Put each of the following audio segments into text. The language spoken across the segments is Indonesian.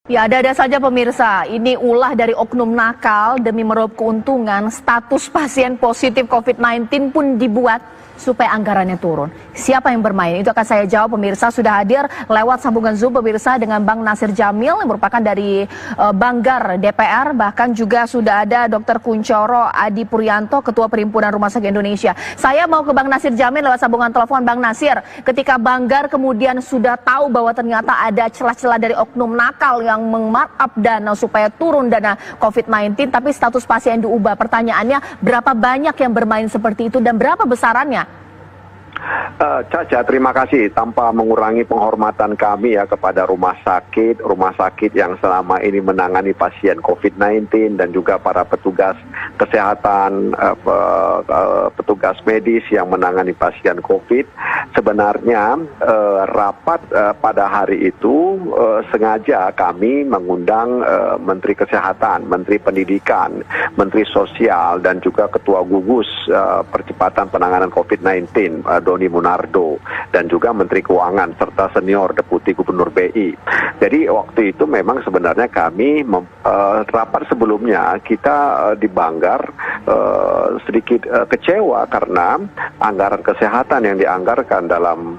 Ya, ada saja pemirsa, ini ulah dari oknum nakal demi meraup keuntungan, status pasien positif COVID-19 pun dibuat supaya anggarannya turun. Siapa yang bermain? Itu akan saya jawab pemirsa. Sudah hadir lewat sambungan Zoom pemirsa dengan Bang Nasir Jamil yang merupakan dari Banggar DPR. Bahkan juga sudah ada Dr. Kunchoro Adi Puryanto, Ketua Perhimpunan Rumah Sakit Indonesia. Saya mau ke Bang Nasir Jamil lewat sambungan telepon. Bang Nasir, ketika Banggar kemudian sudah tahu bahwa ternyata ada celah-celah dari oknum nakal yang meng-markup dana supaya turun dana COVID-19, tapi status pasien diubah. Pertanyaannya, berapa banyak yang bermain seperti itu dan berapa besarannya? Caca, terima kasih. Tanpa mengurangi penghormatan kami ya kepada rumah sakit yang selama ini menangani pasien COVID-19 dan juga para petugas kesehatan, petugas medis yang menangani pasien COVID. Sebenarnya rapat pada hari itu sengaja kami mengundang Menteri Kesehatan, Menteri Pendidikan, Menteri Sosial dan juga Ketua Gugus Percepatan Penanganan COVID-19 Doni Munardo dan juga Menteri Keuangan serta senior Deputi Gubernur BI. Jadi waktu itu memang sebenarnya kami rapat sebelumnya kita di Banggar sedikit kecewa karena anggaran kesehatan yang dianggarkan dalam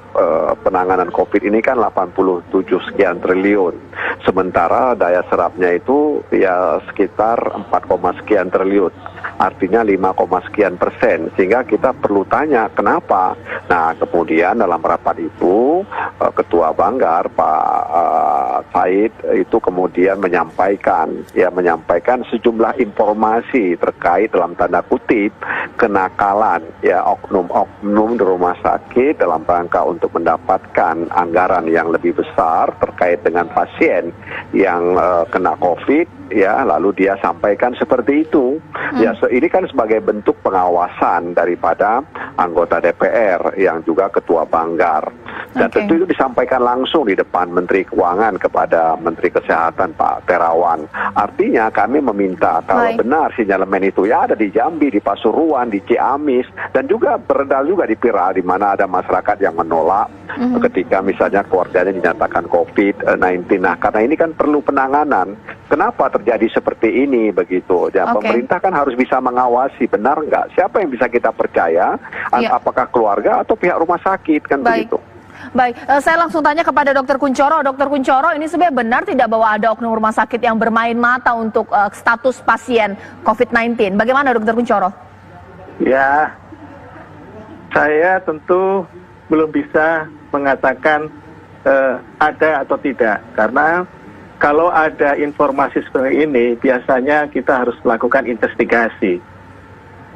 penanganan COVID ini kan 87 sekian triliun. Sementara daya serapnya itu ya sekitar 4, sekian triliun. Artinya 5, sekian persen. Sehingga kita perlu tanya kenapa. Nah, kemudian dalam rapat itu Ketua Banggar Pak Said itu kemudian menyampaikan sejumlah informasi terkait dalam tanda kutip kenakalan ya oknum-oknum di rumah sakit dalam rangka untuk mendapatkan anggaran yang lebih besar terkait dengan pasien yang kena COVID ya, lalu dia sampaikan seperti itu. Ya, ini kan sebagai bentuk pengawasan daripada anggota DPR yang juga Ketua Banggar. Dan tentu itu disampaikan langsung di depan Menteri Keuangan kepada Menteri Kesehatan Pak Terawan. Artinya kami meminta kalau benar sinyalemen itu ya ada di Jambi, di Pasuruan, di Ciamis, dan juga beredar juga di Pira di mana ada masyarakat yang menolak ketika misalnya keluarganya dinyatakan COVID-19. Nah, karena ini kan perlu penanganan. Kenapa terjadi seperti ini begitu? Ya, pemerintah kan harus bisa mengawasi benar nggak? Siapa yang bisa kita percaya? Apakah keluarga atau pihak rumah sakit kan begitu? Baik, saya langsung tanya kepada Dr. Kunchoro. Dr. Kunchoro, ini sebenarnya benar tidak bahwa ada oknum rumah sakit yang bermain mata untuk status pasien COVID-19? Bagaimana Dr. Kunchoro? Ya, saya tentu belum bisa mengatakan ada atau tidak. Karena kalau ada informasi seperti ini, biasanya kita harus melakukan investigasi.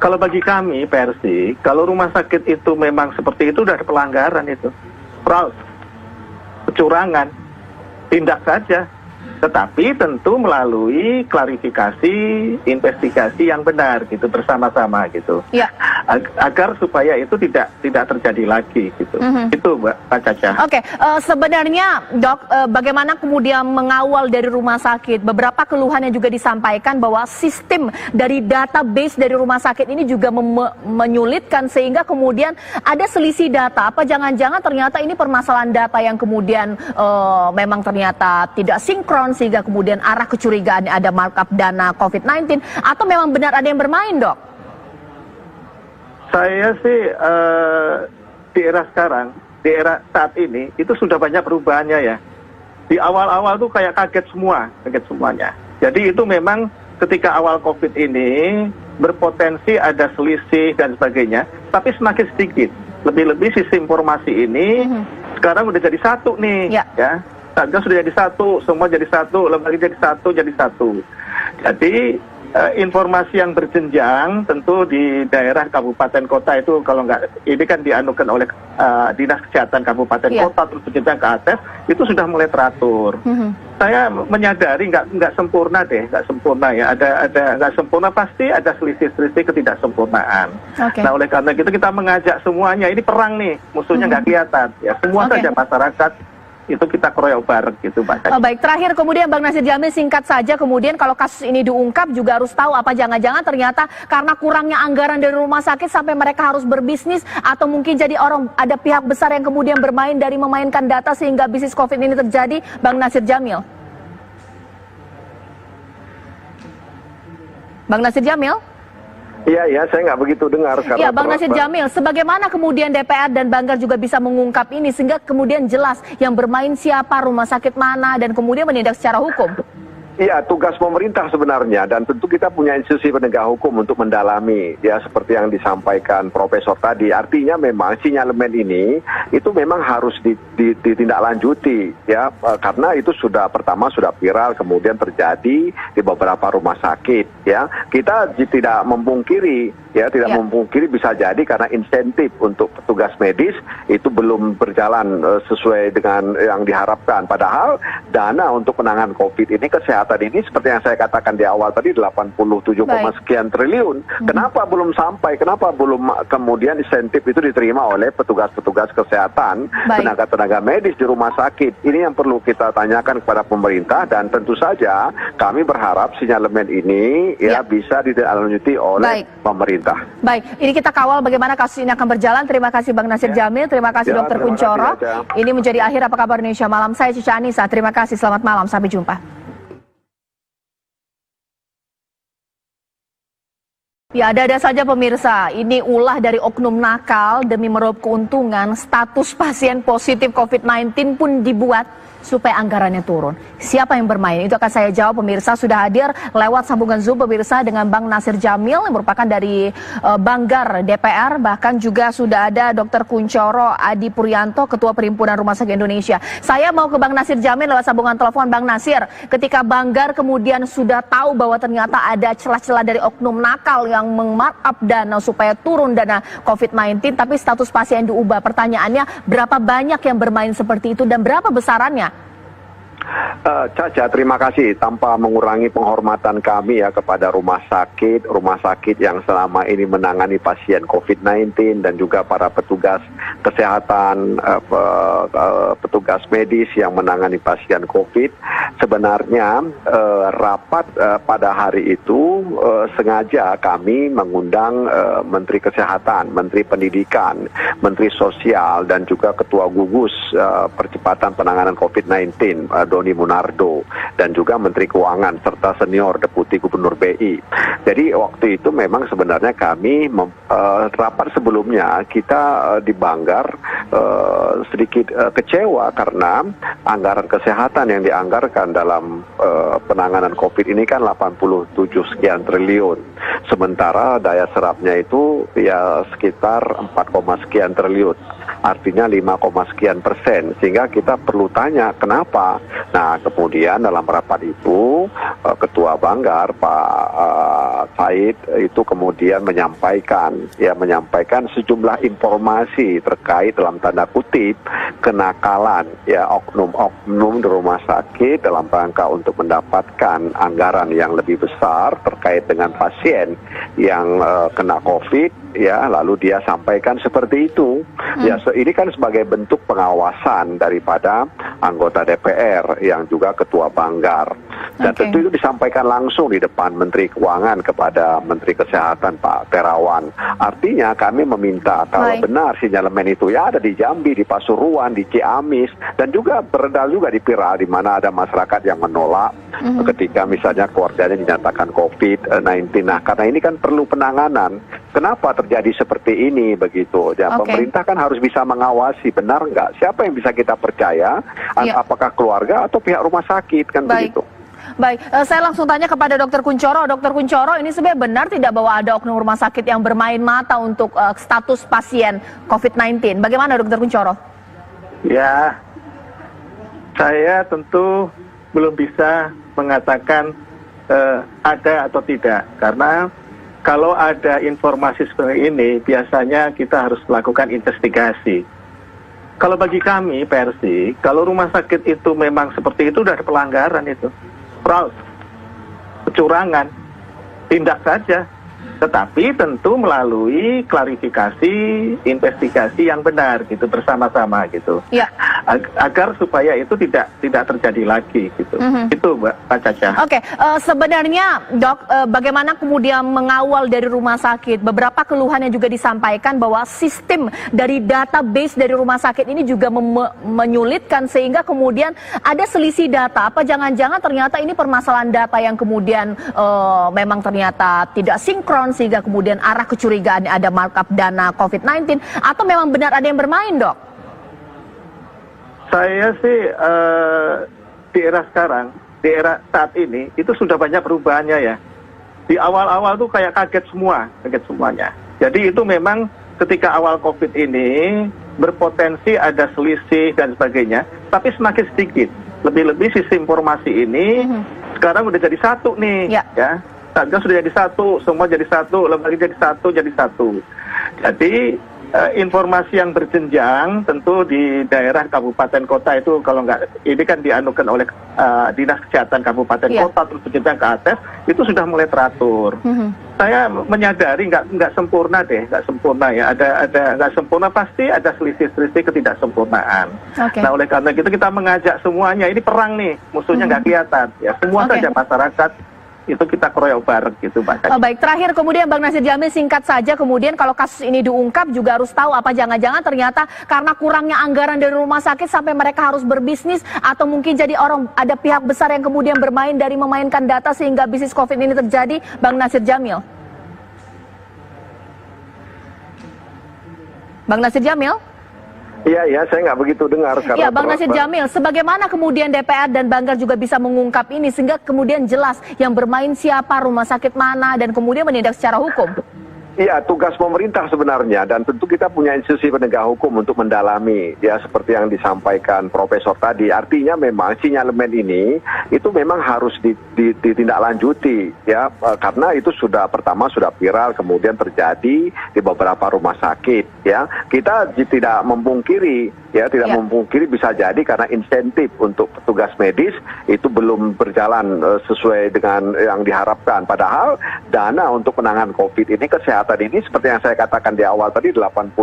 Kalau bagi kami, Persi, kalau rumah sakit itu memang seperti itu, sudah ada pelanggaran itu. Fraud, kecurangan, tindak saja. Tetapi tentu melalui klarifikasi, investigasi yang benar gitu bersama-sama gitu. Ya. Agar supaya itu tidak terjadi lagi gitu. Itu Mbak Caca. Oke, sebenarnya Dok, bagaimana kemudian mengawal dari rumah sakit? Beberapa keluhan yang juga disampaikan bahwa sistem dari database dari rumah sakit ini juga menyulitkan sehingga kemudian ada selisih data. Apa jangan-jangan ternyata ini permasalahan data yang kemudian memang ternyata tidak sinkron sehingga kemudian arah kecurigaan ada markup dana COVID-19 atau memang benar ada yang bermain, Dok? Saya sih di era sekarang, di era saat ini itu sudah banyak perubahannya ya. Di awal-awal tuh kayak kaget semuanya. Jadi itu memang ketika awal COVID ini berpotensi ada selisih dan sebagainya, tapi semakin sedikit. Lebih-lebih sistem informasi ini sekarang udah jadi satu nih, ya. Satgas sudah jadi satu, semua jadi satu, lembaga jadi satu. Jadi informasi yang berjenjang tentu di daerah kabupaten kota itu kalau nggak ini kan dianukan oleh Dinas Kesehatan Kabupaten Kota terus berjenjang ke atas itu sudah mulai teratur. Saya menyadari nggak sempurna ya, ada nggak sempurna pasti ada selisih-selisih ketidaksempurnaan. Nah oleh karena itu kita mengajak semuanya, ini perang nih musuhnya nggak kelihatan ya, semua saja masyarakat itu kita keroyok bareng gitu Mbak. Baik, terakhir kemudian Bang Nasir Jamil singkat saja kemudian kalau kasus ini diungkap juga harus tahu apa jangan-jangan ternyata karena kurangnya anggaran dari rumah sakit sampai mereka harus berbisnis atau mungkin jadi ada pihak besar yang kemudian bermain dari memainkan data sehingga bisnis COVID ini terjadi, Bang Nasir Jamil. Bang Nasir Jamil? Iya, saya nggak begitu dengar. Iya, Bang Nasir Jamil, sebagaimana kemudian DPR dan Banggar juga bisa mengungkap ini sehingga kemudian jelas yang bermain siapa, rumah sakit mana, dan kemudian menindak secara hukum? Iya, tugas pemerintah sebenarnya, dan tentu kita punya institusi penegak hukum untuk mendalami, ya seperti yang disampaikan Profesor tadi. Artinya memang sinyalemen ini itu memang harus ditindaklanjuti, ya karena itu pertama sudah viral, kemudian terjadi di beberapa rumah sakit, ya kita tidak memungkiri, memungkiri bisa jadi karena insentif untuk petugas medis itu belum berjalan sesuai dengan yang diharapkan. Padahal dana untuk penanganan COVID ini, kesehatan ini seperti yang saya katakan di awal tadi 87, sekian triliun. Kenapa belum sampai? Kenapa belum kemudian insentif itu diterima oleh petugas-petugas kesehatan, tenaga-tenaga medis di rumah sakit? Ini yang perlu kita tanyakan kepada pemerintah, dan tentu saja kami berharap sinyalemen ini bisa ditindaklanjuti oleh pemerintah. Baik, ini kita kawal bagaimana kasus ini akan berjalan. Terima kasih Bang Nasir Jamil, terima kasih Dr. Kunchoro. Ini menjadi akhir Apa Kabar Indonesia Malam. Saya Cica Anissa, terima kasih, selamat malam, sampai jumpa. Ya, ada saja pemirsa, ini ulah dari oknum nakal demi meraup keuntungan, status pasien positif COVID-19 pun dibuat supaya anggarannya turun. Siapa yang bermain? Itu akan saya jawab pemirsa. Sudah hadir lewat sambungan Zoom pemirsa dengan Bang Nasir Jamil yang merupakan dari Banggar DPR. Bahkan juga sudah ada Dr. Kunchoro Adi Puryanto, Ketua Perhimpunan Rumah Sakit Indonesia. Saya mau ke Bang Nasir Jamil lewat sambungan telepon. Bang Nasir, ketika Banggar kemudian sudah tahu bahwa ternyata ada celah-celah dari oknum nakal yang meng-markup dana supaya turun dana COVID-19, tapi status pasien diubah. Pertanyaannya, berapa banyak yang bermain seperti itu dan berapa besarannya? Caca, terima kasih. Tanpa mengurangi penghormatan kami ya kepada rumah sakit yang selama ini menangani pasien COVID-19 dan juga para petugas kesehatan, petugas medis yang menangani pasien COVID. Sebenarnya rapat pada hari itu sengaja kami mengundang Menteri Kesehatan, Menteri Pendidikan, Menteri Sosial, dan juga Ketua Gugus Percepatan Penanganan COVID-19, Doni Munardo, dan juga Menteri Keuangan serta senior Deputi Gubernur BI. Jadi waktu itu memang sebenarnya kami rapat sebelumnya kita di Banggar sedikit kecewa karena anggaran kesehatan yang dianggarkan dalam penanganan COVID ini kan 87 sekian triliun. Sementara daya serapnya itu ya sekitar 4, sekian triliun. Artinya 5, sekian persen. Sehingga kita perlu tanya kenapa. Nah, kemudian dalam rapat itu Ketua Banggar Pak Said itu kemudian menyampaikan sejumlah informasi terkait dalam tanda kutip kenakalan ya oknum-oknum di rumah sakit dalam rangka untuk mendapatkan anggaran yang lebih besar terkait dengan pasien yang kena COVID. Ya, lalu dia sampaikan seperti itu. Ya, ini kan sebagai bentuk pengawasan daripada anggota DPR yang juga Ketua Banggar. Dan tentu itu disampaikan langsung di depan Menteri Keuangan kepada Menteri Kesehatan Pak Terawan. Artinya kami meminta kalau benar sinyalemen itu ya ada di Jambi, di Pasuruan, di Ciamis, dan juga beredar juga di Piral di mana ada masyarakat yang menolak ketika misalnya keluarganya dinyatakan COVID-19. Nah, karena ini kan perlu penanganan. Kenapa terjadi seperti ini begitu? Ya, pemerintah kan harus bisa mengawasi benar nggak? Siapa yang bisa kita percaya? Apakah keluarga atau pihak rumah sakit kan begitu? Baik, saya langsung tanya kepada Dr. Kunchoro. Dr. Kunchoro, ini sebenarnya benar tidak bahwa ada oknum rumah sakit yang bermain mata untuk status pasien COVID-19? Bagaimana Dr. Kunchoro? Ya, saya tentu belum bisa mengatakan ada atau tidak, karena kalau ada informasi seperti ini, biasanya kita harus melakukan investigasi. Kalau bagi kami, Persi, kalau rumah sakit itu memang seperti itu, sudah ada pelanggaran itu. Fraud, kecurangan, tindak saja. Tetapi tentu melalui klarifikasi, investigasi yang benar gitu, bersama-sama gitu. agar supaya itu tidak terjadi lagi gitu. Itu Mbak Caca. Oke, sebenarnya dok, bagaimana kemudian mengawal dari rumah sakit? Beberapa keluhan yang juga disampaikan bahwa sistem dari database dari rumah sakit ini juga menyulitkan sehingga kemudian ada selisih data. Apa jangan-jangan ternyata ini permasalahan data yang kemudian memang ternyata tidak sinkron sehingga kemudian arah kecurigaan ada markup dana COVID-19 atau memang benar ada yang bermain, dok? Saya sih di era sekarang, di era saat ini itu sudah banyak perubahannya ya. Di awal-awal tuh kayak kaget semuanya. Jadi itu memang ketika awal COVID ini berpotensi ada selisih dan sebagainya, tapi semakin sedikit. Lebih-lebih sistem informasi ini sekarang udah jadi satu nih, ya. Satgas sudah jadi satu, semua jadi satu, lembaga jadi satu. Jadi informasi yang berjenjang tentu di daerah kabupaten kota itu kalau nggak ini kan dianukan oleh dinas kesehatan kabupaten kota terus berjenjang ke atas itu sudah mulai teratur. Saya menyadari nggak sempurna ya, ada nggak sempurna, pasti ada selisih ketidaksempurnaan. Nah oleh karena itu kita mengajak semuanya, ini perang nih, musuhnya nggak kelihatan ya, semua saja masyarakat itu kita keroyok bareng gitu Mbak. Baik, terakhir kemudian Bang Nasir Jamil, singkat saja kemudian kalau kasus ini diungkap juga harus tahu apa jangan-jangan ternyata karena kurangnya anggaran dari rumah sakit sampai mereka harus berbisnis atau mungkin jadi ada pihak besar yang kemudian bermain dari memainkan data sehingga bisnis COVID ini terjadi, Bang Nasir Jamil. Bang Nasir Jamil? Iya, saya nggak begitu dengar. Iya, Bang Nasir Jamil, sebagaimana kemudian DPR dan Banggar juga bisa mengungkap ini sehingga kemudian jelas yang bermain siapa, rumah sakit mana, dan kemudian menindak secara hukum? Iya, tugas pemerintah sebenarnya, dan tentu kita punya institusi penegak hukum untuk mendalami, ya seperti yang disampaikan Profesor tadi. Artinya memang sinyalemen ini itu memang harus ditindaklanjuti, ya karena itu sudah viral, kemudian terjadi di beberapa rumah sakit, ya kita tidak memungkiri, memungkiri bisa jadi karena insentif untuk petugas medis itu belum berjalan sesuai dengan yang diharapkan. Padahal dana untuk penanganan COVID ini, kesehatan ini seperti yang saya katakan di awal tadi 87,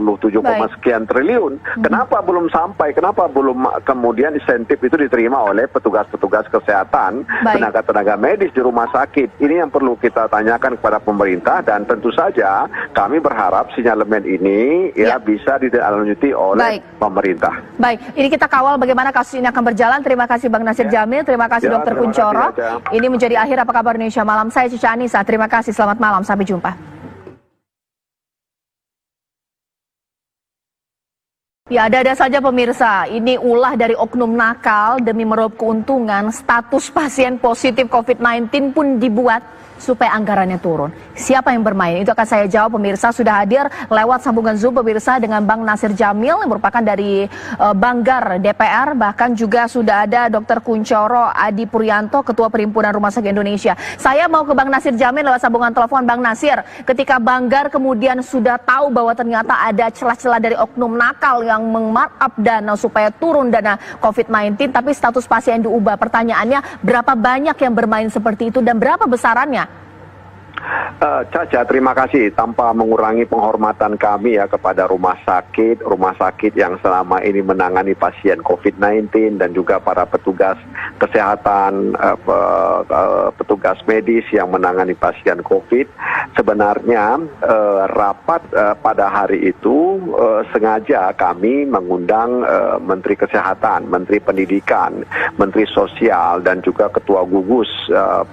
sekian triliun. Kenapa belum sampai? Kenapa belum kemudian insentif itu diterima oleh petugas-petugas kesehatan, tenaga-tenaga medis di rumah sakit? Ini yang perlu kita tanyakan kepada pemerintah, dan tentu saja kami berharap sinyalemen ini bisa ditindaklanjuti oleh pemerintah. Baik, ini kita kawal bagaimana kasus ini akan berjalan. Terima kasih Bang Nasir Jamil, terima kasih Dr. Kunchoro. Ini menjadi akhir Apa Kabar Indonesia Malam. Saya Cica Anissa, terima kasih, selamat malam, sampai jumpa. Ya, ada saja pemirsa, ini ulah dari oknum nakal demi meraup keuntungan, status pasien positif COVID-19 pun dibuat supaya anggarannya turun. Siapa yang bermain? Itu akan saya jawab pemirsa. Sudah hadir lewat sambungan Zoom pemirsa dengan Bang Nasir Jamil yang merupakan dari Banggar DPR. Bahkan juga sudah ada Dr. Kunchoro Adi Puryanto, Ketua Perhimpunan Rumah Sakit Indonesia. Saya mau ke Bang Nasir Jamil lewat sambungan telepon. Bang Nasir, ketika Banggar kemudian sudah tahu bahwa ternyata ada celah-celah dari oknum nakal yang meng-markup dana supaya turun dana COVID-19, tapi status pasien diubah. Pertanyaannya, berapa banyak yang bermain seperti itu dan berapa besarannya? Caca, terima kasih. Tanpa mengurangi penghormatan kami ya kepada rumah sakit yang selama ini menangani pasien COVID-19 dan juga para petugas kesehatan, petugas medis yang menangani pasien COVID. Sebenarnya rapat pada hari itu sengaja kami mengundang Menteri Kesehatan, Menteri Pendidikan, Menteri Sosial, dan juga Ketua Gugus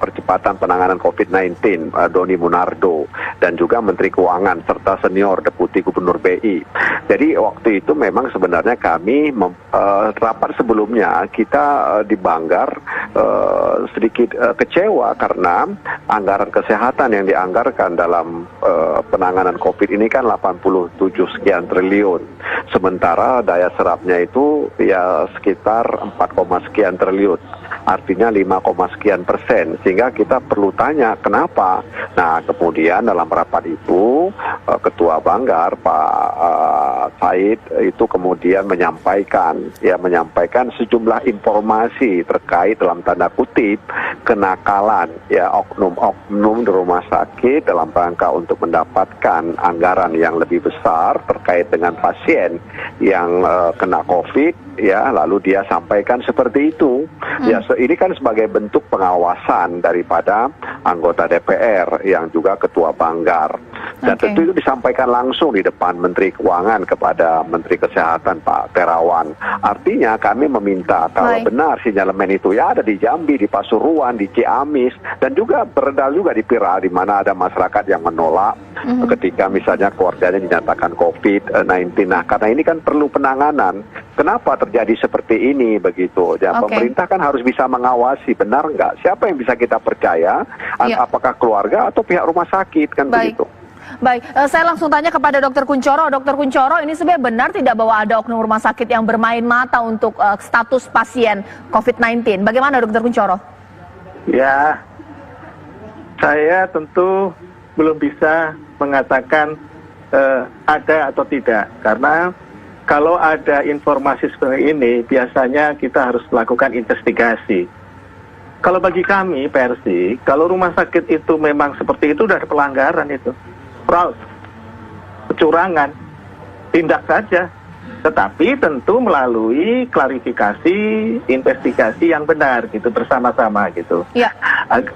Percepatan Penanganan COVID-19, Doni Munardo, dan juga Menteri Keuangan serta senior Deputi Gubernur BI. Jadi waktu itu memang sebenarnya kami rapat sebelumnya kita di Banggar sedikit kecewa karena anggaran kesehatan yang dianggarkan dalam penanganan COVID ini kan 87 sekian triliun. Sementara daya serapnya itu ya sekitar 4, sekian triliun. Artinya 5, sekian persen. Sehingga kita perlu tanya kenapa. Nah kemudian dalam rapat itu Ketua Banggar Pak Said itu kemudian menyampaikan sejumlah informasi terkait dalam tanda kutip kenakalan ya oknum-oknum di rumah sakit dalam rangka untuk mendapatkan anggaran yang lebih besar terkait dengan pasien yang kena COVID. ya, lalu dia sampaikan seperti itu. Ya, ini kan sebagai bentuk pengawasan daripada anggota DPR yang juga ketua Banggar. Dan tentu itu disampaikan langsung di depan Menteri Keuangan kepada Menteri Kesehatan Pak Terawan. Artinya kami meminta kalau benar sinyalemen itu ya ada di Jambi, di Pasuruan, di Ciamis, dan juga beredar juga di Pira, di mana ada masyarakat yang menolak ketika misalnya keluarganya dinyatakan COVID-19. Nah, karena ini kan perlu penanganan. Kenapa terjadi seperti ini begitu? Ya, pemerintah kan harus bisa mengawasi benar nggak? Siapa yang bisa kita percaya? Apakah keluarga atau pihak rumah sakit kan begitu? Baik, saya langsung tanya kepada Dr. Kunchoro. Dr. Kunchoro, ini sebenarnya benar tidak bahwa ada oknum rumah sakit yang bermain mata untuk status pasien COVID-19? Bagaimana Dr. Kunchoro? Ya, saya tentu belum bisa mengatakan ada atau tidak, karena kalau ada informasi seperti ini, biasanya kita harus melakukan investigasi. Kalau bagi kami, Persi, kalau rumah sakit itu memang seperti itu, sudah ada pelanggaran itu. Fraud, kecurangan, tindak saja. Tetapi tentu melalui klarifikasi, investigasi yang benar gitu bersama-sama gitu. Ya.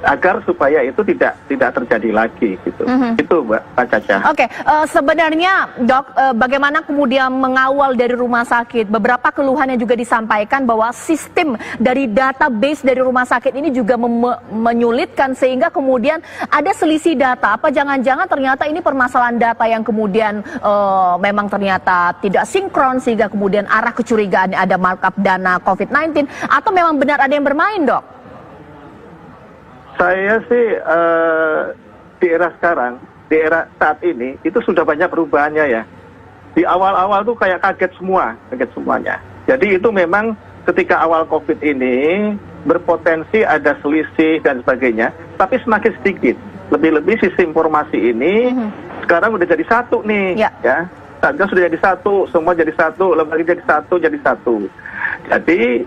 Agar supaya itu tidak terjadi lagi gitu. Itu Mbak Caca. Oke, sebenarnya Dok, bagaimana kemudian mengawal dari rumah sakit? Beberapa keluhan yang juga disampaikan bahwa sistem dari database dari rumah sakit ini juga menyulitkan sehingga kemudian ada selisih data. Apa jangan-jangan ternyata ini permasalahan data yang kemudian memang ternyata tidak sinkron sehingga kemudian arah kecurigaan ada markup dana COVID-19 atau memang benar ada yang bermain, Dok? Saya sih di era sekarang, di era saat ini itu sudah banyak perubahannya ya. Di awal-awal tuh kayak kaget semuanya. Jadi itu memang ketika awal COVID ini berpotensi ada selisih dan sebagainya, tapi semakin sedikit. Lebih-lebih sistem informasi ini sekarang udah jadi satu nih, ya. Satgas sudah jadi satu, semua jadi satu, lembaga jadi satu. Jadi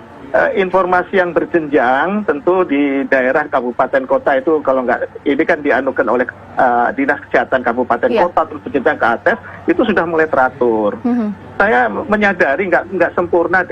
informasi yang berjenjang tentu di daerah kabupaten kota itu kalau nggak, ini kan dianukan oleh Dinas Kesehatan Kabupaten Kota terus berjenjang ke atas, itu sudah mulai teratur. Saya menyadari nggak sempurna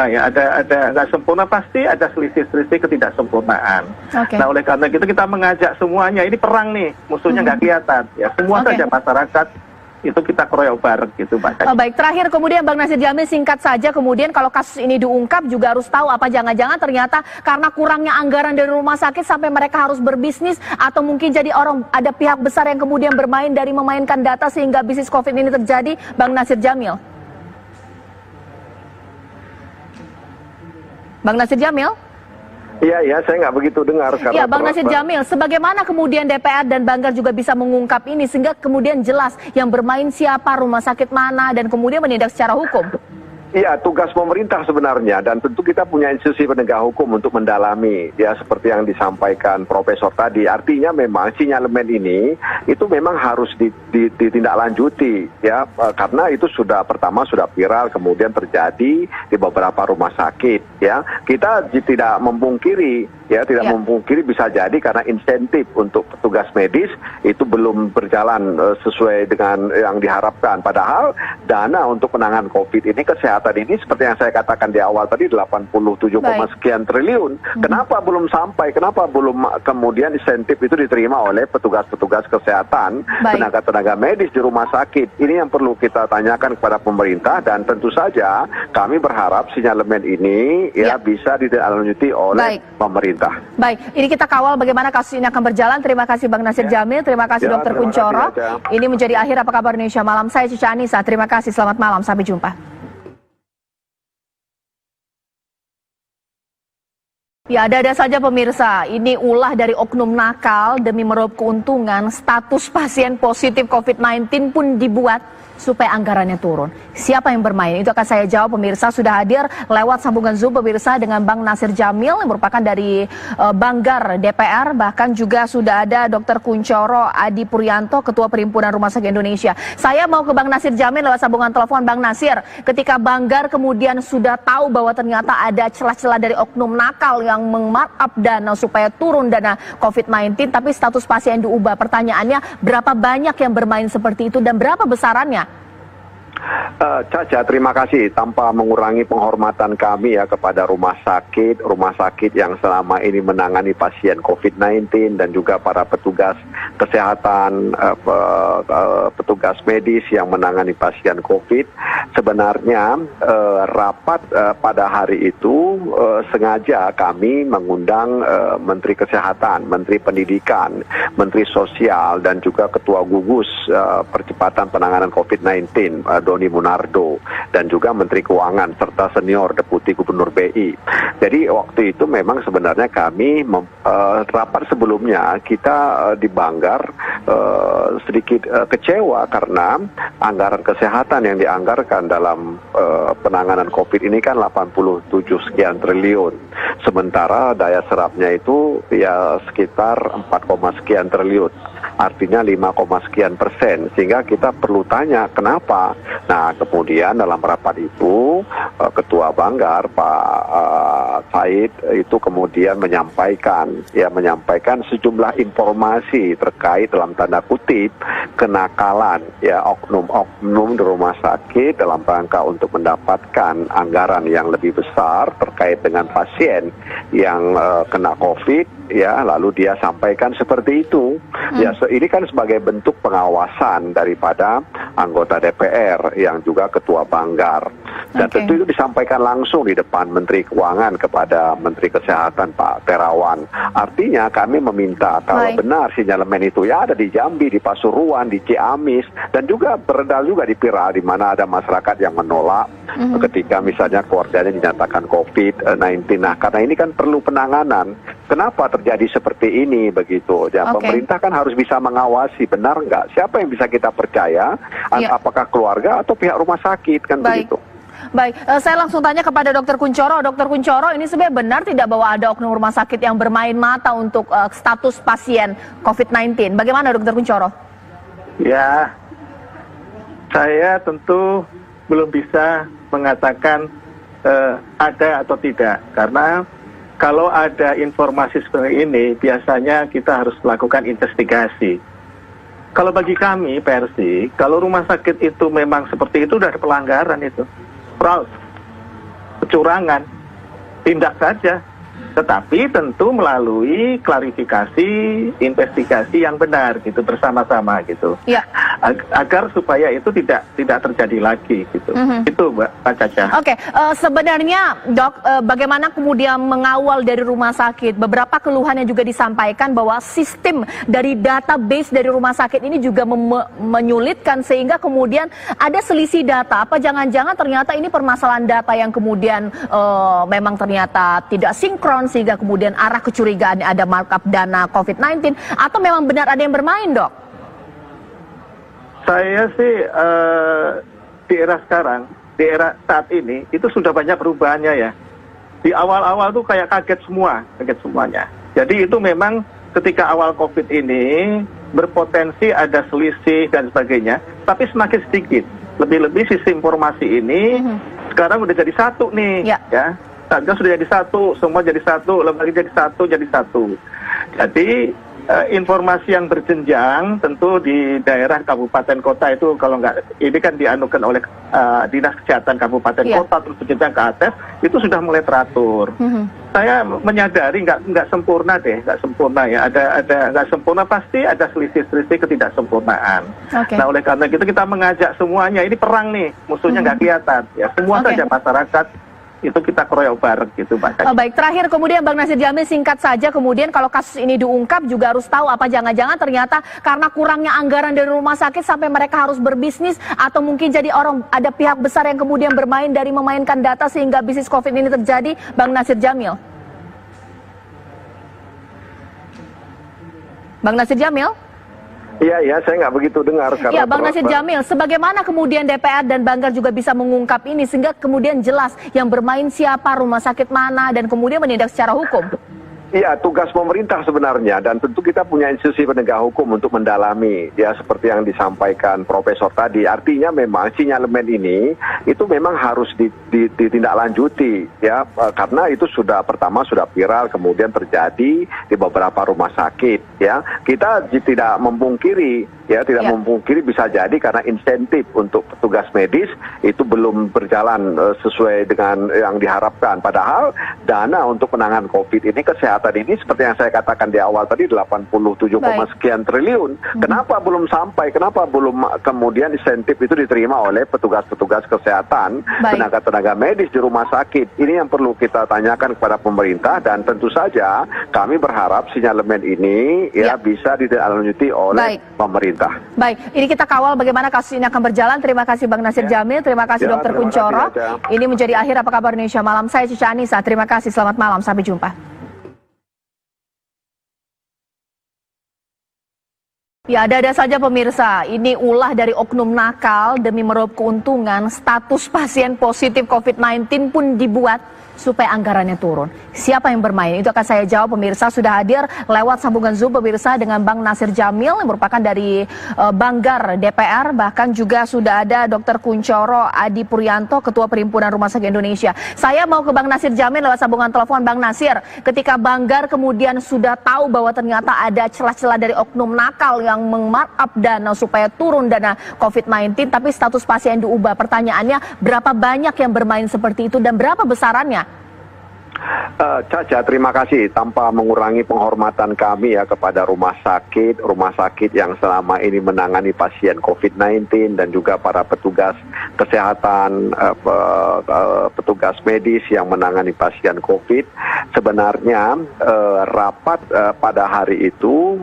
ya, ada nggak sempurna, pasti ada selisih-selisih ketidaksempurnaan. Nah oleh karena itu kita mengajak semuanya, ini perang nih, musuhnya nggak kelihatan ya, semua saja masyarakat itu kita keroyok bareng gitu Mbak Caca. Baik, terakhir kemudian Bang Nasir Jamil singkat saja, kemudian kalau kasus ini diungkap juga harus tahu apa jangan-jangan ternyata karena kurangnya anggaran dari rumah sakit sampai mereka harus berbisnis atau mungkin jadi ada pihak besar yang kemudian bermain dari memainkan data sehingga bisnis COVID ini terjadi, Bang Nasir Jamil. Bang Nasir Jamil? Iya, saya nggak begitu dengar. Iya, Bang Nasir Jamil, sebagaimana kemudian DPR dan Banggar juga bisa mengungkap ini sehingga kemudian jelas yang bermain siapa, rumah sakit mana, dan kemudian menindak secara hukum? Iya, tugas pemerintah sebenarnya, dan tentu kita punya institusi penegak hukum untuk mendalami, ya seperti yang disampaikan Profesor tadi. Artinya memang sinyalemen ini itu memang harus ditindaklanjuti, ya karena itu pertama sudah viral, kemudian terjadi di beberapa rumah sakit, ya kita tidak memungkiri. Memungkiri bisa jadi karena insentif untuk petugas medis itu belum berjalan sesuai dengan yang diharapkan. Padahal dana untuk penanganan COVID ini, kesehatan ini seperti yang saya katakan di awal tadi 87, sekian triliun. Kenapa belum sampai? Kenapa belum kemudian insentif itu diterima oleh petugas-petugas kesehatan, tenaga-tenaga medis di rumah sakit? Ini yang perlu kita tanyakan kepada pemerintah, dan tentu saja kami berharap sinyalemen ini bisa ditindaklanjuti oleh pemerintah. Baik, ini kita kawal bagaimana kasus ini akan berjalan. Terima kasih Bang Nasir Jamil, terima kasih Dr. Kunchoro. Ini menjadi akhir Apa Kabar Indonesia Malam. Saya Cica Anissa, terima kasih, selamat malam, sampai jumpa. Ya, ada saja pemirsa, ini ulah dari oknum nakal demi meraup keuntungan, status pasien positif COVID-19 pun dibuat supaya anggarannya turun. Siapa yang bermain? Itu akan saya jawab pemirsa. Sudah hadir lewat sambungan Zoom pemirsa dengan Bang Nasir Jamil yang merupakan dari Banggar DPR. Bahkan juga sudah ada Dr. Kunchoro Adi Puryanto, Ketua Perhimpunan Rumah Sakit Indonesia. Saya mau ke Bang Nasir Jamil lewat sambungan telepon. Bang Nasir, ketika Banggar kemudian sudah tahu bahwa ternyata ada celah-celah dari oknum nakal yang meng-markup dana supaya turun dana COVID-19, tapi status pasien diubah. Pertanyaannya, berapa banyak yang bermain seperti itu dan berapa besarannya? Caca, terima kasih. Tanpa mengurangi penghormatan kami ya kepada rumah sakit yang selama ini menangani pasien COVID-19 dan juga para petugas kesehatan, petugas medis yang menangani pasien COVID. Sebenarnya rapat pada hari itu sengaja kami mengundang Menteri Kesehatan, Menteri Pendidikan, Menteri Sosial dan juga Ketua Gugus Percepatan Penanganan COVID-19 Doni Munardo dan juga Menteri Keuangan serta senior Deputi Gubernur BI. Jadi waktu itu memang sebenarnya kami rapat sebelumnya kita di Banggar sedikit kecewa karena anggaran kesehatan yang dianggarkan dalam penanganan COVID ini kan 87 sekian triliun. Sementara daya serapnya itu ya sekitar 4, sekian triliun. Artinya 5, sekian persen. Sehingga kita perlu tanya kenapa. Nah kemudian dalam rapat itu Ketua Banggar Pak Said itu kemudian menyampaikan sejumlah informasi terkait dalam tanda kutip kenakalan ya oknum di rumah sakit dalam rangka untuk mendapatkan anggaran yang lebih besar terkait dengan pasien yang kena COVID ya, lalu dia sampaikan seperti itu. Ya ini kan sebagai bentuk pengawasan daripada anggota DPR yang juga Ketua Banggar. Dan tentu itu disampaikan langsung di depan Menteri Keuangan kepada Menteri Kesehatan Pak Terawan. Artinya kami meminta kalau benar sinyalemen itu ya ada di Jambi, di Pasuruan, di Ciamis, dan juga beredar juga di Pira di mana ada masyarakat yang menolak ketika misalnya keluarganya dinyatakan COVID-19. Nah karena ini kan perlu penanganan. Kenapa terjadi seperti ini begitu? Ya, pemerintah kan harus bisa mengawasi benar nggak? Siapa yang bisa kita percaya? Apakah keluarga atau pihak rumah sakit kan begitu? Baik, saya langsung tanya kepada Dr. Kunchoro. Dr. Kunchoro, ini sebenarnya benar tidak bahwa ada oknum rumah sakit yang bermain mata untuk status pasien COVID-19? Bagaimana Dr. Kunchoro? Ya, saya tentu belum bisa mengatakan ada atau tidak, karena kalau ada informasi seperti ini, biasanya kita harus melakukan investigasi. Kalau bagi kami, Persi, kalau rumah sakit itu memang seperti itu, sudah ada pelanggaran itu. Fraud, kecurangan, tindak saja. Tetapi tentu melalui klarifikasi, investigasi yang benar gitu bersama-sama gitu. Ya. Agar supaya itu tidak terjadi lagi gitu. Itu Mbak Caca. Oke, sebenarnya Dok, bagaimana kemudian mengawal dari rumah sakit? Beberapa keluhan yang juga disampaikan bahwa sistem dari database dari rumah sakit ini juga menyulitkan sehingga kemudian ada selisih data. Apa jangan-jangan ternyata ini permasalahan data yang kemudian memang ternyata tidak sinkron sehingga kemudian arah kecurigaan ada markup dana COVID-19 atau memang benar ada yang bermain, Dok? Saya sih di era sekarang, di era saat ini itu sudah banyak perubahannya ya. Di awal-awal tuh kayak kaget semuanya. Jadi itu memang ketika awal COVID ini berpotensi ada selisih dan sebagainya, tapi semakin sedikit. Lebih-lebih sisi informasi ini sekarang udah jadi satu nih, ya. Satgas sudah jadi satu, semua jadi satu, lembaga jadi satu. Jadi informasi yang berjenjang tentu di daerah kabupaten kota itu kalau nggak, ini kan dianukan oleh Dinas Kesehatan Kabupaten Kota terus berjenjang ke atas, itu sudah mulai teratur. Saya menyadari nggak sempurna ya, ada nggak sempurna, pasti ada selisih-selisih ketidaksempurnaan. Nah oleh karena itu kita mengajak semuanya, ini perang nih, musuhnya nggak kelihatan ya, semua saja masyarakat itu kita keroyok bareng gitu Pak. Baik, terakhir kemudian Bang Nasir Jamil singkat saja, kemudian kalau kasus ini diungkap juga harus tahu apa jangan-jangan ternyata karena kurangnya anggaran dari rumah sakit sampai mereka harus berbisnis atau mungkin jadi ada pihak besar yang kemudian bermain dari memainkan data sehingga bisnis COVID ini terjadi, Bang Nasir Jamil. Bang Nasir Jamil? Iya, saya nggak begitu dengar. Ya, Bang Nasir Jamil, sebagaimana kemudian DPR dan Banggar juga bisa mengungkap ini sehingga kemudian jelas yang bermain siapa, rumah sakit mana, dan kemudian menindak secara hukum? Iya, tugas pemerintah sebenarnya, dan tentu kita punya institusi penegak hukum untuk mendalami, ya seperti yang disampaikan Profesor tadi. Artinya memang sinyalemen ini itu memang harus ditindaklanjuti, ya karena itu pertama sudah viral, kemudian terjadi di beberapa rumah sakit, ya kita tidak memungkiri. Ya, tidak memungkiri bisa jadi karena insentif untuk petugas medis itu belum berjalan sesuai dengan yang diharapkan. Padahal dana untuk penanganan COVID ini, kesehatan ini seperti yang saya katakan di awal tadi 87, sekian triliun. Kenapa belum sampai? Kenapa belum kemudian insentif itu diterima oleh petugas-petugas kesehatan, tenaga-tenaga medis di rumah sakit? Ini yang perlu kita tanyakan kepada pemerintah, dan tentu saja kami berharap sinyalemen ini bisa ditindaklanjuti oleh pemerintah. Baik, ini kita kawal bagaimana kasus ini akan berjalan. Terima kasih Bang Nasir Jamil, terima kasih Dr. Kunchoro. Ini menjadi akhir Apa Kabar Indonesia Malam. Saya Cica Anissa, terima kasih, selamat malam, sampai jumpa. Ya, ada saja pemirsa, ini ulah dari oknum nakal demi meraup keuntungan, status pasien positif COVID-19 pun dibuat supaya anggarannya turun. Siapa yang bermain? Itu akan saya jawab pemirsa. Sudah hadir lewat sambungan Zoom pemirsa dengan Bang Nasir Jamil yang merupakan dari Banggar DPR. Bahkan juga sudah ada Dr. Kunchoro Adi Puryanto, Ketua Perhimpunan Rumah Sakit Indonesia. Saya mau ke Bang Nasir Jamil lewat sambungan telepon. Bang Nasir, ketika Banggar kemudian sudah tahu bahwa ternyata ada celah-celah dari oknum nakal yang meng-markup dana supaya turun dana COVID-19, tapi status pasien diubah. Pertanyaannya, berapa banyak yang bermain seperti itu dan berapa besarannya? Caca, terima kasih. Tanpa mengurangi penghormatan kami ya kepada rumah sakit yang selama ini menangani pasien COVID-19 dan juga para petugas kesehatan, petugas medis yang menangani pasien COVID. Sebenarnya rapat pada hari itu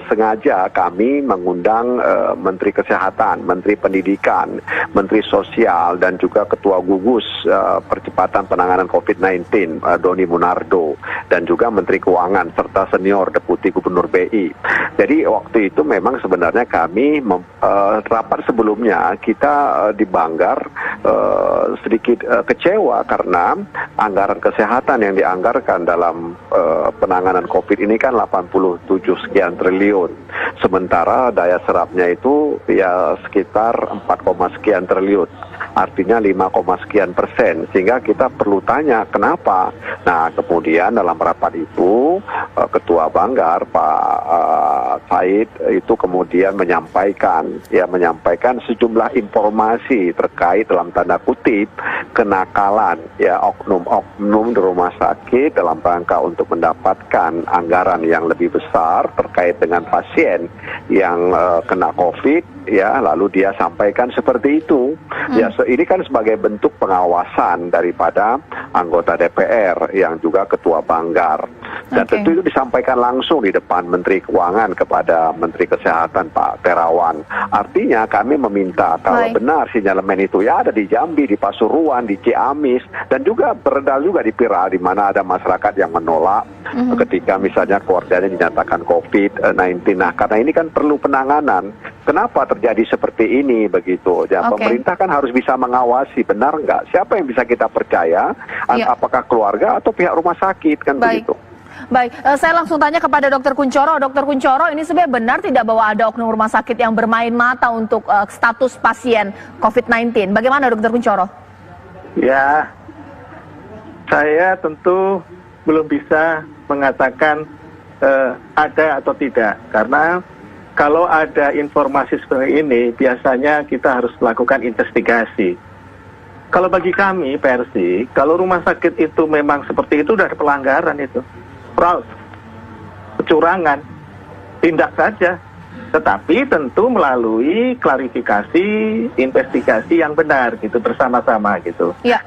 sengaja kami mengundang Menteri Kesehatan, Menteri Pendidikan, Menteri Sosial, dan juga Ketua Gugus Percepatan Penanganan COVID-19, Doni Munardo, dan juga Menteri Keuangan serta senior Deputi Gubernur BI. Jadi waktu itu memang sebenarnya kami rapat sebelumnya kita di Banggar sedikit kecewa karena anggaran kesehatan yang dianggarkan dalam penanganan COVID ini kan 87 sekian triliun. Sementara daya serapnya itu ya sekitar 4, sekian triliun. Artinya 5, sekian persen. Sehingga kita perlu tanya kenapa. Nah, kemudian dalam rapat itu Ketua Banggar Pak Said itu kemudian menyampaikan sejumlah informasi terkait dalam tanda kutip kenakalan ya oknum di rumah sakit dalam rangka untuk mendapatkan anggaran yang lebih besar terkait dengan pasien yang kena COVID. Ya, lalu dia sampaikan seperti itu. Ya, ini kan sebagai bentuk pengawasan daripada anggota DPR yang juga Ketua Banggar. Dan tentu itu disampaikan langsung di depan Menteri Keuangan kepada Menteri Kesehatan Pak Terawan. Artinya kami meminta kalau benar sinyalemen itu ya ada di Jambi, di Pasuruan, di Ciamis, dan juga beredar juga di Pira, di mana ada masyarakat yang menolak ketika misalnya keluarganya dinyatakan COVID-19. Nah, karena ini kan perlu penanganan. Kenapa terjadi seperti ini begitu? Ya, pemerintah kan harus bisa mengawasi benar nggak? Siapa yang bisa kita percaya? Apakah keluarga atau pihak rumah sakit kan begitu? Baik, saya langsung tanya kepada Dr. Kunchoro. Dr. Kunchoro, ini sebenarnya benar tidak bahwa ada oknum rumah sakit yang bermain mata untuk status pasien COVID-19? Bagaimana Dr. Kunchoro? Ya, saya tentu belum bisa mengatakan ada atau tidak, karena kalau ada informasi seperti ini, biasanya kita harus melakukan investigasi. Kalau bagi kami, Persi, kalau rumah sakit itu memang seperti itu, sudah ada pelanggaran itu. Fraud, kecurangan, tindak saja. Tetapi tentu melalui klarifikasi, investigasi yang benar gitu bersama-sama gitu. Ya.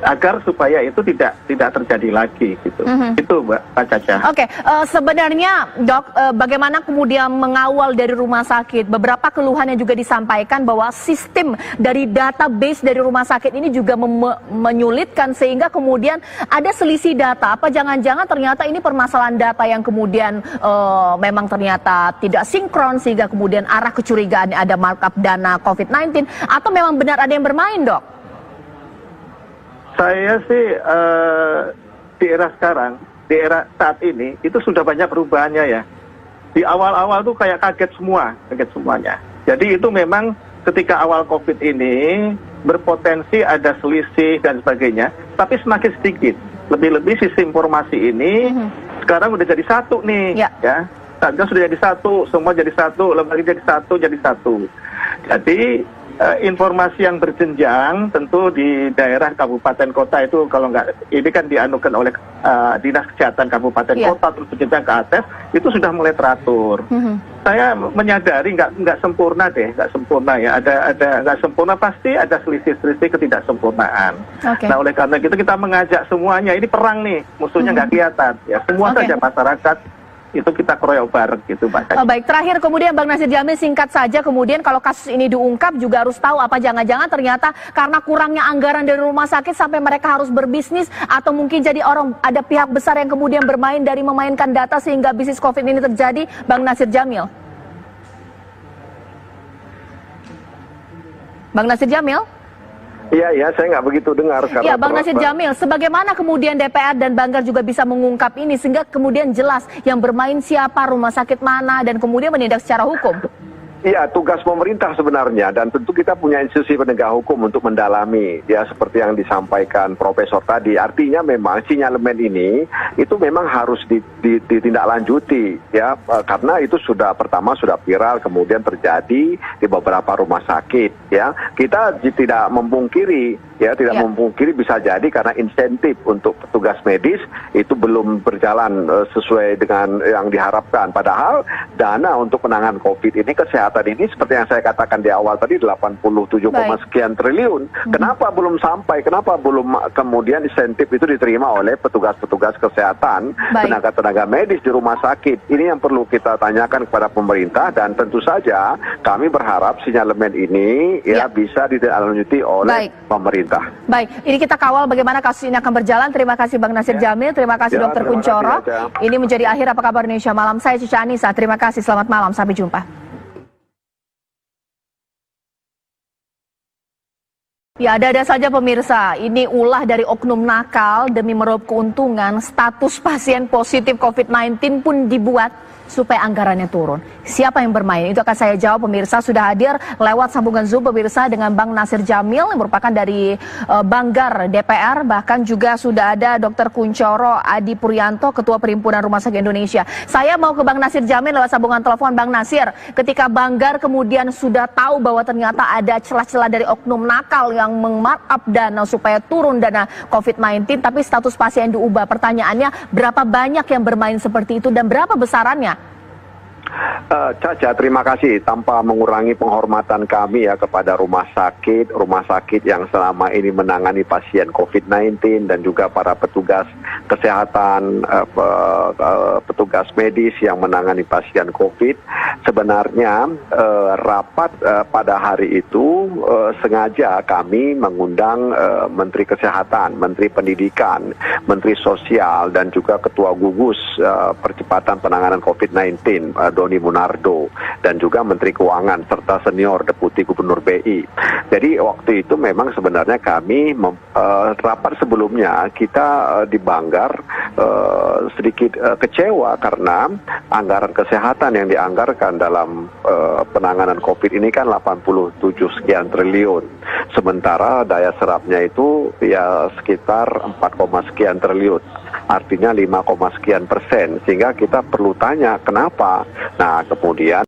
Agar supaya itu tidak terjadi lagi gitu. Itu Mbak Caca. Oke, sebenarnya Dok, bagaimana kemudian mengawal dari rumah sakit? Beberapa keluhan yang juga disampaikan bahwa sistem dari database dari rumah sakit ini juga menyulitkan sehingga kemudian ada selisih data. Apa jangan-jangan ternyata ini permasalahan data yang kemudian memang ternyata tidak sinkron sehingga kemudian arah kecurigaan ada markup dana COVID-19 atau memang benar ada yang bermain, Dok? Saya sih di era sekarang di era saat ini itu sudah banyak perubahannya ya. Di awal-awal tuh kayak kaget semuanya. Jadi itu memang ketika awal COVID ini berpotensi ada selisih dan sebagainya, tapi semakin sedikit. Lebih-lebih sistem informasi ini sekarang udah jadi satu nih, ya. Satgas sudah jadi satu, semua jadi satu, lembaga jadi satu. Jadi informasi yang berjenjang tentu di daerah kabupaten kota itu kalau nggak, ini kan dianukan oleh Dinas Kesehatan Kabupaten Kota terus berjenjang ke atas, itu sudah mulai teratur. Saya menyadari nggak sempurna ya, ada nggak sempurna, pasti ada selisih-selisih ketidaksempurnaan. Nah oleh karena itu kita mengajak semuanya, ini perang nih, musuhnya nggak kelihatan ya, semua saja masyarakat itu kita keroyok bareng gitu, Mbak. Baik, terakhir kemudian Bang Nasir Jamil, singkat saja, kemudian kalau kasus ini diungkap juga harus tahu apa jangan-jangan ternyata karena kurangnya anggaran dari rumah sakit sampai mereka harus berbisnis, atau mungkin jadi ada pihak besar yang kemudian bermain dari memainkan data sehingga bisnis COVID ini terjadi, Bang Nasir Jamil. Bang Nasir Jamil? Iya, saya nggak begitu dengar. Ya, Bang Nasir Jamil, sebagaimana kemudian DPR dan Banggar juga bisa mengungkap ini sehingga kemudian jelas yang bermain siapa, rumah sakit mana, dan kemudian menindak secara hukum? Iya, tugas pemerintah sebenarnya, dan tentu kita punya institusi penegak hukum untuk mendalami, ya seperti yang disampaikan Profesor tadi. Artinya memang sinyalemen ini itu memang harus ditindaklanjuti, ya, karena itu sudah viral, kemudian terjadi di beberapa rumah sakit, ya. Kita tidak memungkiri, memungkiri bisa jadi karena insentif untuk petugas medis itu belum berjalan sesuai dengan yang diharapkan. Padahal dana untuk penanganan COVID ini, kesehatan ini seperti yang saya katakan di awal tadi 87, sekian triliun. Kenapa belum sampai? Kenapa belum kemudian insentif itu diterima oleh petugas-petugas kesehatan, tenaga-tenaga medis di rumah sakit? Ini yang perlu kita tanyakan kepada pemerintah, dan tentu saja kami berharap sinyalemen ini bisa ditindaklanjuti oleh pemerintah. Baik, ini kita kawal bagaimana kasus ini akan berjalan. Terima kasih Bang Nasir Jamil, terima kasih Dr. Kunchoro. Ini menjadi akhir Apa Kabar Indonesia Malam. Saya Cica Anissa, terima kasih, selamat malam, sampai jumpa. Ya, ada saja pemirsa, ini ulah dari oknum nakal demi meraup keuntungan, status pasien positif COVID-19 pun dibuat supaya anggarannya turun. Siapa yang bermain? Itu akan saya jawab pemirsa. Sudah hadir lewat sambungan Zoom pemirsa dengan Bang Nasir Jamil yang merupakan dari Banggar DPR. Bahkan juga sudah ada Dr. Kunchoro Adi Puryanto, Ketua Perhimpunan Rumah Sakit Indonesia. Saya mau ke Bang Nasir Jamil lewat sambungan telepon. Bang Nasir, ketika Banggar kemudian sudah tahu bahwa ternyata ada celah-celah dari oknum nakal yang meng-markup dana supaya turun dana COVID-19, tapi status pasien diubah. Pertanyaannya, berapa banyak yang bermain seperti itu dan berapa besarannya? Caca, terima kasih. Tanpa mengurangi penghormatan kami ya kepada rumah sakit yang selama ini menangani pasien COVID-19 dan juga para petugas kesehatan, petugas medis yang menangani pasien COVID. Sebenarnya rapat pada hari itu sengaja kami mengundang Menteri Kesehatan, Menteri Pendidikan, Menteri Sosial, dan juga Ketua Gugus Percepatan Penanganan COVID-19, Doni Munardo, dan juga Menteri Keuangan serta senior Deputi Gubernur BI. Jadi waktu itu memang sebenarnya kami rapat sebelumnya kita di Banggar sedikit kecewa karena anggaran kesehatan yang dianggarkan dalam penanganan COVID ini kan 87 sekian triliun. Sementara daya serapnya itu ya sekitar 4, sekian triliun. Artinya 5, sekian persen. Sehingga kita perlu tanya kenapa. Nah kemudian